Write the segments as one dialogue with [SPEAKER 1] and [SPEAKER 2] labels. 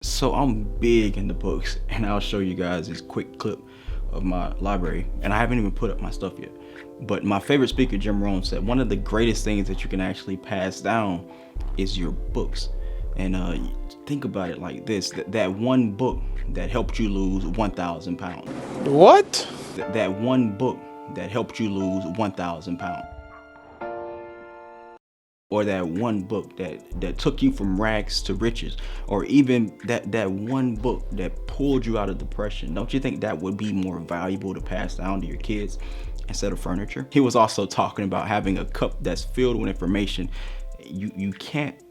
[SPEAKER 1] So I'm big into books, and I'll show you guys this quick clip of my library, and I haven't even put up my stuff yet. But my favorite speaker, Jim Rohn, said one of the greatest things that you can actually pass down is your books. And think about it like this: that one book that helped you lose 1,000 pounds.
[SPEAKER 2] What?
[SPEAKER 1] That one book that helped you lose 1,000 pounds. Or that one book that took you from rags to riches, or even that one book that pulled you out of depression. Don't you think that would be more valuable to pass down to your kids instead of furniture? He was also talking about having a cup that's filled with information. You can't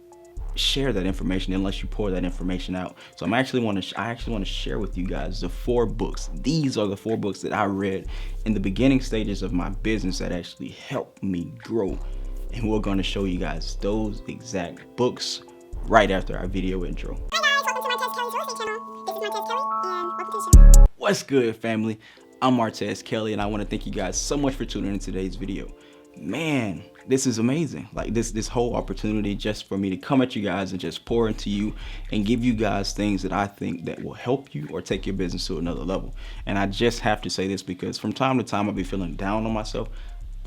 [SPEAKER 1] share that information unless you pour that information out. So I actually want to share with you guys the 4 books. These are the 4 books that I read in the beginning stages of my business that actually helped me grow. And we're going to show you guys those exact books right after our video intro.
[SPEAKER 3] Hi guys, welcome to Martez Kelly's real estate channel. This is Martez Kelly, and welcome to the channel.
[SPEAKER 1] What's good, family? I'm Martez Kelly, and I want to thank you guys so much for tuning in today's video. Man, this is amazing. Like this whole opportunity just for me to come at you guys and just pour into you and give you guys things that I think that will help you or take your business to another level. And I just have to say this because from time to time I'll be feeling down on myself.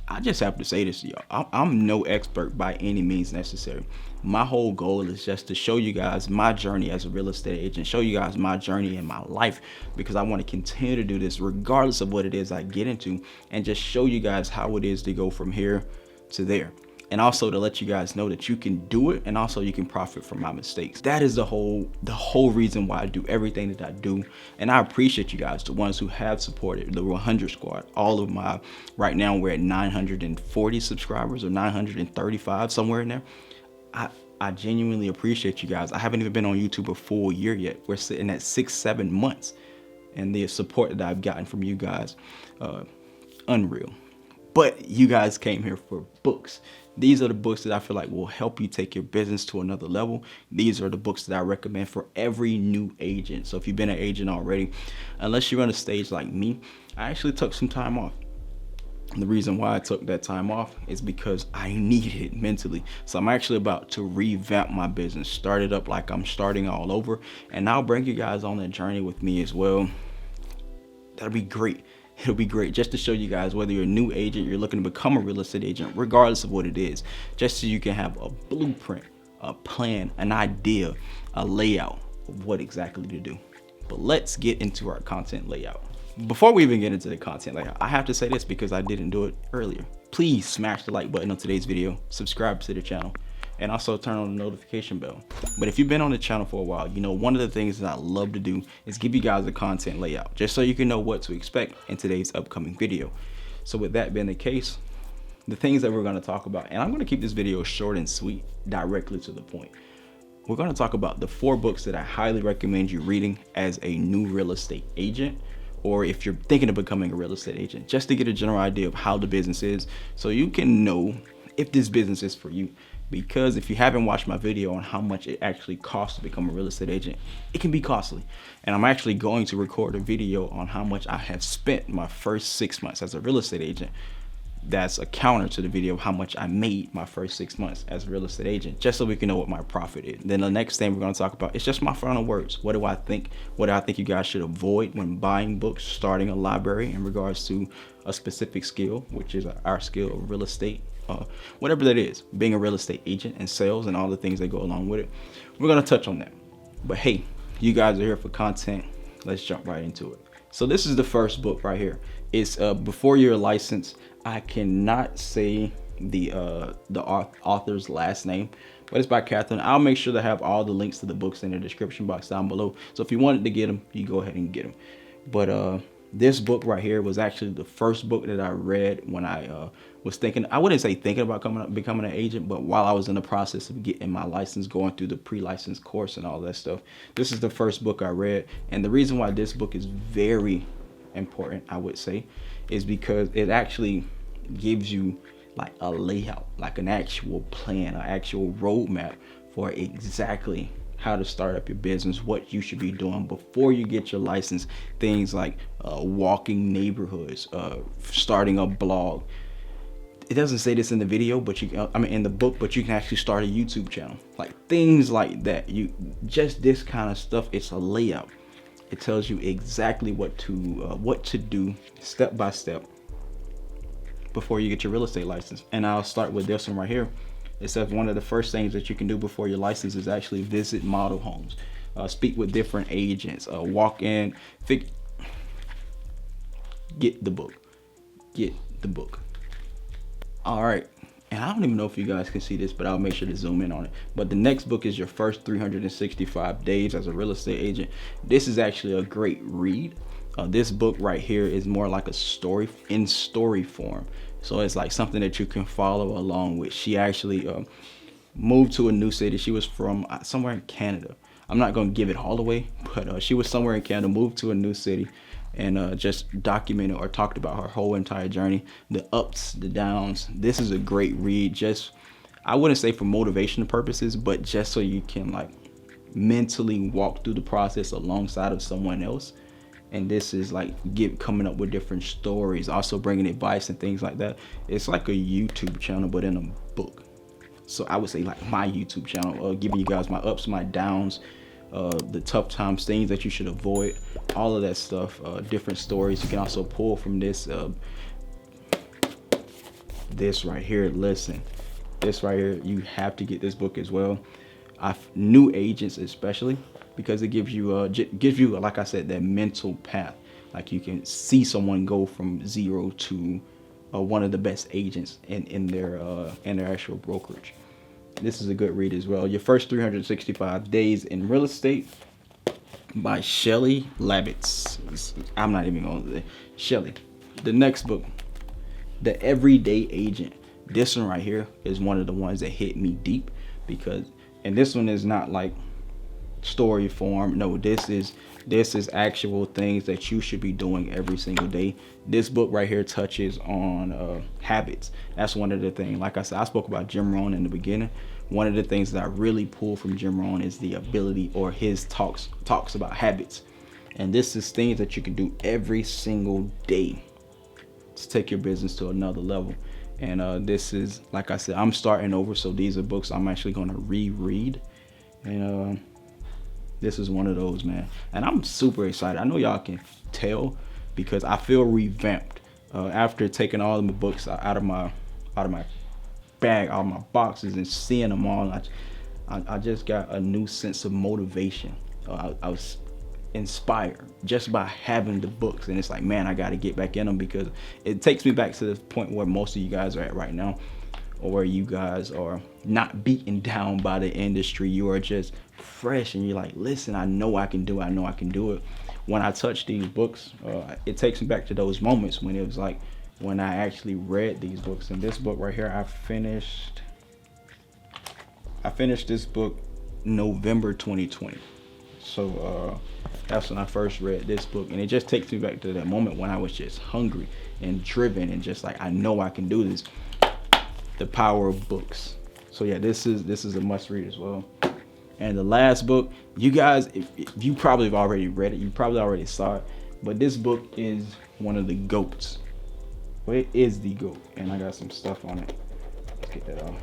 [SPEAKER 1] I just have to say this to y'all. I'm no expert by any means necessary. My whole goal is just to show you guys my journey as a real estate agent, show you guys my journey in my life, because I want to continue to do this regardless of what it is I get into, and just show you guys how it is to go from here to there. And also to let you guys know that you can do it, and also you can profit from my mistakes. That is the whole reason why I do everything that I do. And I appreciate you guys, the ones who have supported the 100 squad. All of my, right now we're at 940 subscribers or 935, somewhere in there. I genuinely appreciate you guys. I haven't even been on YouTube a full year yet. We're sitting at 6-7 months, and the support that I've gotten from you guys, unreal. But you guys came here for books. These are the books that I feel like will help you take your business to another level. These are the books that I recommend for every new agent. So if you've been an agent already, unless you're on a stage like me, I actually took some time off. And the reason why I took that time off is because I needed it mentally. So I'm actually about to revamp my business, start it up like I'm starting all over. And I'll bring you guys on that journey with me as well. That'll be great. It'll be great just to show you guys, whether you're a new agent, you're looking to become a real estate agent, regardless of what it is, just so you can have a blueprint, a plan, an idea, a layout of what exactly to do. But let's get into our content layout. Before we even get into the content layout, I have to say this because I didn't do it earlier. Please smash the like button on today's video, subscribe to the channel, and also turn on the notification bell. But if you've been on the channel for a while, you know one of the things that I love to do is give you guys a content layout, just so you can know what to expect in today's upcoming video. So with that being the case, the things that we're going to talk about, and I'm going to keep this video short and sweet, directly to the point. We're going to talk about the 4 books that I highly recommend you reading as a new real estate agent, or if you're thinking of becoming a real estate agent, just to get a general idea of how the business is, so you can know if this business is for you. Because if you haven't watched my video on how much it actually costs to become a real estate agent, it can be costly. And I'm actually going to record a video on how much I have spent my first 6 months as a real estate agent. That's a counter to the video of how much I made my first 6 months as a real estate agent, just so we can know what my profit is. Then the next thing we're going to talk about is just my final words. What do I think? What do I think you guys should avoid when buying books, starting a library in regards to a specific skill, which is our skill of real estate, whatever that is, being a real estate agent and sales and all the things that go along with it. We're going to touch on that. But hey, you guys are here for content. Let's jump right into it. So this is the first book right here. It's Before You're Licensed. I cannot say the author's last name, but it's by Catherine. I'll make sure to have all the links to the books in the description box down below. So if you wanted to get them, you go ahead and get them. But this book right here was actually the first book that I read when I was thinking, I wouldn't say thinking about becoming an agent, but while I was in the process of getting my license, going through the pre-license course and all that stuff. This is the first book I read. And the reason why this book is very important, I would say, is because it actually gives you like a layout, like an actual plan, an actual roadmap for exactly how to start up your business, what you should be doing before you get your license. Things like walking neighborhoods, starting a blog. it doesn't say this in the video, but in the book, but you can actually start a YouTube channel, like things like that. You just this kind of stuff. It's a layout. It tells you exactly what to do step by step before you get your real estate license. And I'll start with this one right here. It says one of the first things that you can do before your license is actually visit model homes, speak with different agents, walk in, get the book. Get the book. All right. And I don't even know if you guys can see this, but I'll make sure to zoom in on it. But the next book is your first 365 days as a real estate agent. This is actually a great read. This book right here is more like a story in story form. So it's like something that you can follow along with. She actually moved to a new city. She was from somewhere in Canada. I'm not going to give it all away, but she was somewhere in Canada, moved to a new city, and just documented or talked about her whole entire journey, the ups, the downs. This is a great read. Just, I wouldn't say for motivation purposes, but just so you can like mentally walk through the process alongside of someone else. And this is like coming up with different stories, also bringing advice and things like that. It's like a YouTube channel, but in a book. So I would say like my YouTube channel, giving you guys my ups, my downs, the tough times, things that you should avoid, all of that stuff, different stories. You can also pull from this this right here. Listen, this right here, you have to get this book as well. New agents especially, because it gives you like I said, that mental path. Like you can see someone go from zero to one of the best agents in their actual brokerage. This is a good read as well. Your first 365 days in real estate by Shelly Labitz. I'm not even going to say Shelly. The next book, The Everyday Agent. This one right here is one of the ones that hit me deep and this one is not like story form. No, this is actual things that you should be doing every single day. This book right here touches on habits. That's one of the things. Like I said, I spoke about Jim Rohn in the beginning. One of the things that I really pull from Jim Rohn is the ability, or his talks about habits. And this is things that you can do every single day to take your business to another level. And this is, like I said, I'm starting over, so these are books I'm actually going to reread. And this is one of those, man. And I'm super excited. I know y'all can tell because I feel revamped after taking all of my books out of my bag, out of my boxes, and seeing them all. I just got a new sense of motivation. I was inspired just by having the books, and it's like, man, I got to get back in them, because it takes me back to the point where most of you guys are at right now, or where you guys are not beaten down by the industry. You are just fresh and you're like, listen, I know I can do it. I know I can do it. When I touch these books, it takes me back to those moments when it was like when I actually read these books. And this book right here, I finished this book November 2020. So that's when I first read this book, and it just takes me back to that moment when I was just hungry and driven and just like, I know I can do this. The power of books. So yeah, this is a must read as well. And the last book, you guys, if you probably have already read it, you probably already saw it, but this book is one of the GOATs. Well, it is the GOAT, and I got some stuff on it. Let's get that off.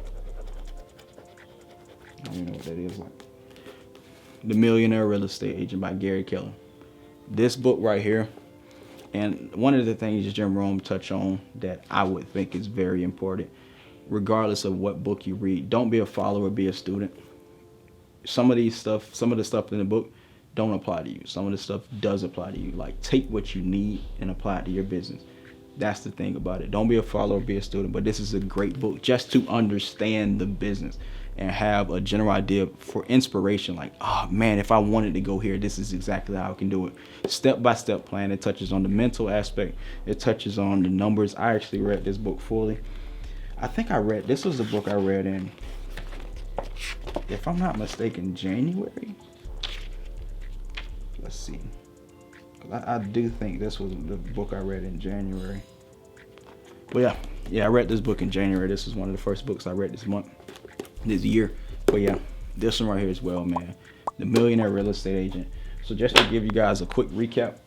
[SPEAKER 1] I don't even know what that is. Like, The Millionaire Real Estate Agent by Gary Keller. This book right here, and one of the things Jim Rohn touched on that I would think is very important, regardless of what book you read, don't be a follower, be a student. Some of the stuff in the book don't apply to you. Some of the stuff does apply to you. Like, take what you need and apply it to your business. That's the thing about it. Don't be a follower, be a student. But this is a great book just to understand the business and have a general idea for inspiration. Like, oh man, if I wanted to go here, this is exactly how I can do it. Step-by-step plan. It touches on the mental aspect. It touches on the numbers. I actually read this book fully. I think this was the book I read in, if I'm not mistaken, January. Let's see. I do think this was the book I read in January. But yeah, I read this book in January. This was one of the first books I read this year. But yeah, this one right here as well, man. The Millionaire Real Estate Agent. So just to give you guys a quick recap.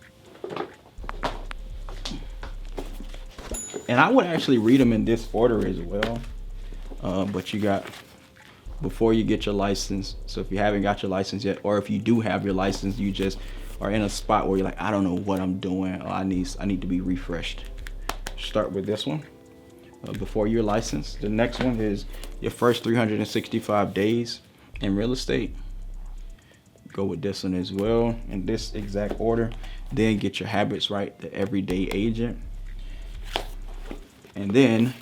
[SPEAKER 1] And I would actually read them in this order as well. But you got before you get your license. So if you haven't got your license yet, or if you do have your license, you just are in a spot where you're like, I don't know what I'm doing, or I need to be refreshed. Start with this one. Before you're licensed. The next one is your first 365 days in real estate. Go with this one as well in this exact order. Then get your habits right, the everyday agent. And then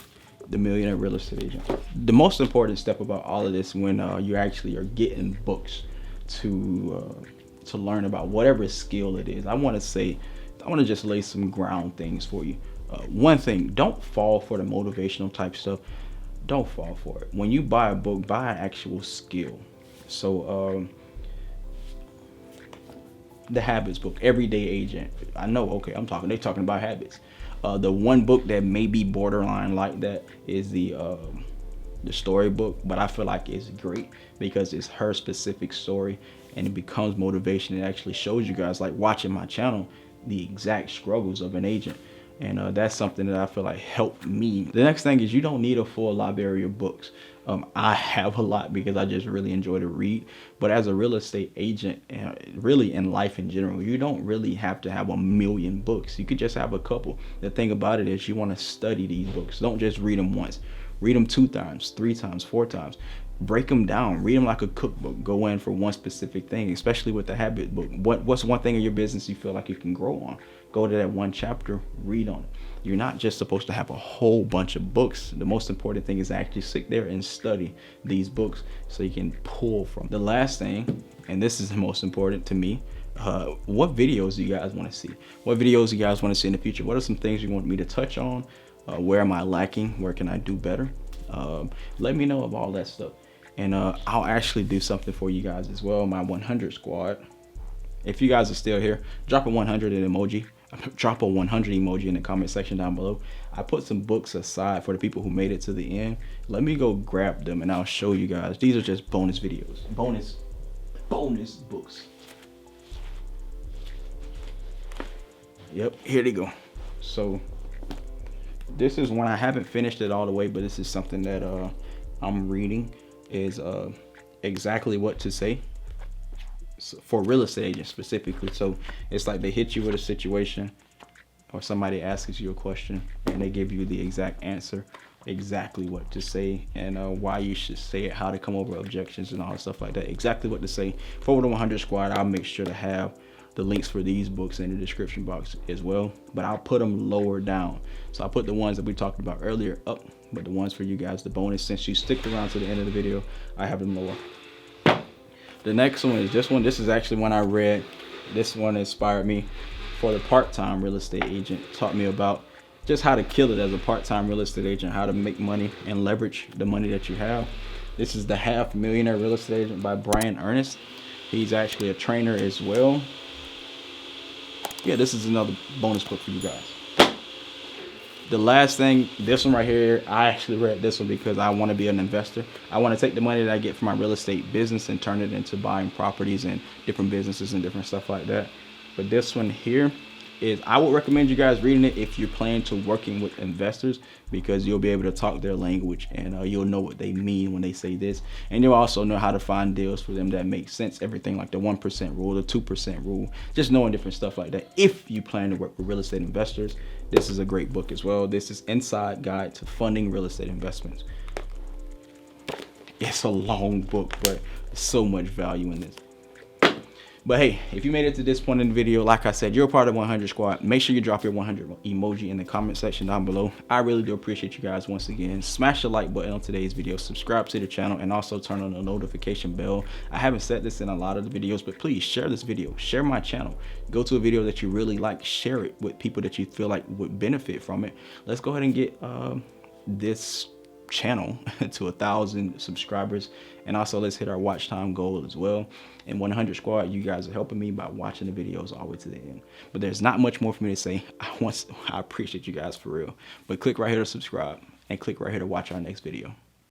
[SPEAKER 1] the millionaire real estate agent. The most important step about all of this when you actually are getting books to learn about whatever skill it is. I want to just lay some ground things for you. One thing, don't fall for the motivational type stuff. Don't fall for it. When you buy a book, buy an actual skill. So the habits book, everyday agent. I know, okay, they're talking about habits. The one book that may be borderline like that is the story book, but I feel like it's great because it's her specific story and it becomes motivation. It actually shows you guys, like watching my channel, the exact struggles of an agent. And that's something that I feel like helped me. The next thing is you don't need a full library of books. I have a lot because I just really enjoy to read. But as a real estate agent, really in life in general, you don't really have to have a million books. You could just have a couple. The thing about it is you want to study these books. Don't just read them once. Read them 2 times, 3 times, 4 times. Break them down. Read them like a cookbook. Go in for one specific thing, especially with the habit book. What's one thing in your business you feel like you can grow on? Go to that one chapter, read on it. You're not just supposed to have a whole bunch of books. The most important thing is to actually sit there and study these books so you can pull from. The last thing, and this is the most important to me, what videos do you guys want to see? What videos do you guys want to see in the future? What are some things you want me to touch on? Where am I lacking? Where can I do better? Let me know of all that stuff. And I'll actually do something for you guys as well. My 100 squad. If you guys are still here, drop a 100 emoji. Drop a 100 emoji in the comment section down below. I put some books aside for the people who made it to the end. Let me go grab them and I'll show you guys. These are just bonus videos. Bonus books. Yep, here they go. So this is one I haven't finished it all the way, but this is something that I'm reading. Is exactly what to say for real estate agents specifically. So it's like they hit you with a situation or somebody asks you a question and they give you the exact answer, exactly what to say and why you should say it, how to come over objections and all that stuff like that, exactly what to say. For the 100 squad, I'll make sure to have the links for these books in the description box as well, but I'll put them lower down. So I'll put the ones that we talked about earlier up, but the ones for you guys, the bonus, since you stick around to the end of the video, I have them lower. The next one is this one. This is actually one I read. This one inspired me for the part-time real estate agent. Taught me about just how to kill it as a part-time real estate agent, how to make money and leverage the money that you have. This is the Half Millionaire Real Estate Agent by Brian Ernest. He's actually a trainer as well. Yeah, this is another bonus book for you guys. The last thing, this one right here, I actually read this one because I want to be an investor. I want to take the money that I get from my real estate business and turn it into buying properties and different businesses and different stuff like that. But this one here is, I would recommend you guys reading it if you're planning to working with investors, because you'll be able to talk their language and you'll know what they mean when they say this. And you'll also know how to find deals for them that make sense. Everything like the 1% rule, the 2% rule, just knowing different stuff like that. If you plan to work with real estate investors, this is a great book as well. This is Inside Guide to Funding Real Estate Investments. It's a long book, but so much value in this. But hey, if you made it to this point in the video, like I said, you're a part of 100 squad. Make sure you drop your 100 emoji in the comment section down below. I really do appreciate you guys once again. Smash the like button on today's video, subscribe to the channel, and also turn on the notification bell. I haven't said this in a lot of the videos, but please share this video, share my channel. Go to a video that you really like, share it with people that you feel like would benefit from it. Let's go ahead and get this channel to 1,000 subscribers, and also let's hit our watch time goal as well. And 100 squad, you guys are helping me by watching the videos all the way to the end. But there's not much more for me to say. I appreciate you guys for real. But click right here to subscribe and click right here to watch our next video.